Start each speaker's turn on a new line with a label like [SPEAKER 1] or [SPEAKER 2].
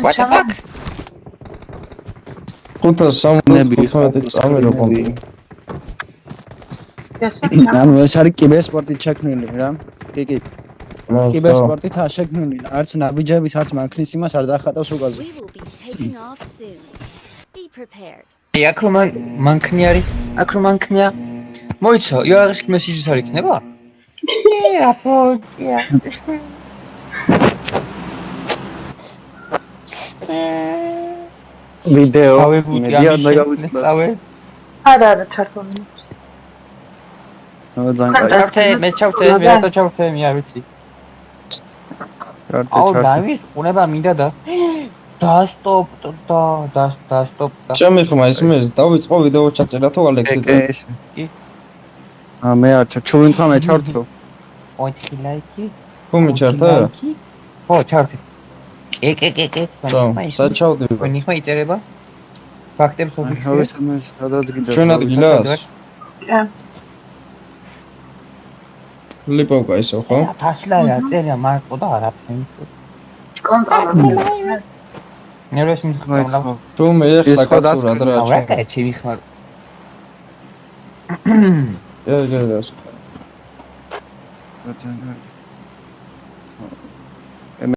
[SPEAKER 1] What the fuck?
[SPEAKER 2] ხუთას 75 წამი რო კონტი.
[SPEAKER 3] ანუ ეს არის კიბერსპორტით შექმნილი რა. კი. კიბერსპორტით შექმნილი. არც ნაბიჯების, არც მანქანის იმას არ დახატავს უკაზე.
[SPEAKER 1] აი აქ რომ მანქანი არის, აქ რომ მანქანია. მოიცო, იოაღის მესიჯის არ იქნება? აპოჭია.
[SPEAKER 3] ვიდეო
[SPEAKER 1] მედია დაგავიწავე.
[SPEAKER 4] არა ჩართული.
[SPEAKER 1] ჩავთე, მე რატო ჩავთე, მე არ ვიცი. აუ დავის, უნება მინდა და დასტოპ.
[SPEAKER 2] ჩემი ხმა ისმის, დავიწყო ვიდეო ჩაწერა თუ ალექსი.
[SPEAKER 1] კი.
[SPEAKER 3] მე არ ჩავინ ხმა მე ჩავთო.
[SPEAKER 1] 4 ლაიკი.
[SPEAKER 2] თუ მიჩერდა?
[SPEAKER 1] ხო, ჩავთე. კი.
[SPEAKER 2] საჩავდი.
[SPEAKER 1] ვენი ხმა იწერება? ფაქტებს ოფიციალურად.
[SPEAKER 2] ჩვენ ადგილას?
[SPEAKER 4] კი.
[SPEAKER 2] ლიპოვკა ისო ხო?
[SPEAKER 1] ფასლაა წერია მარკო და არაფერი.
[SPEAKER 4] კონტროლი.
[SPEAKER 1] ნერვეს მიხმარდა.
[SPEAKER 2] თუ მე ახლა გასურად რა.
[SPEAKER 1] რა კაი ჩემი ხარ.
[SPEAKER 2] ეს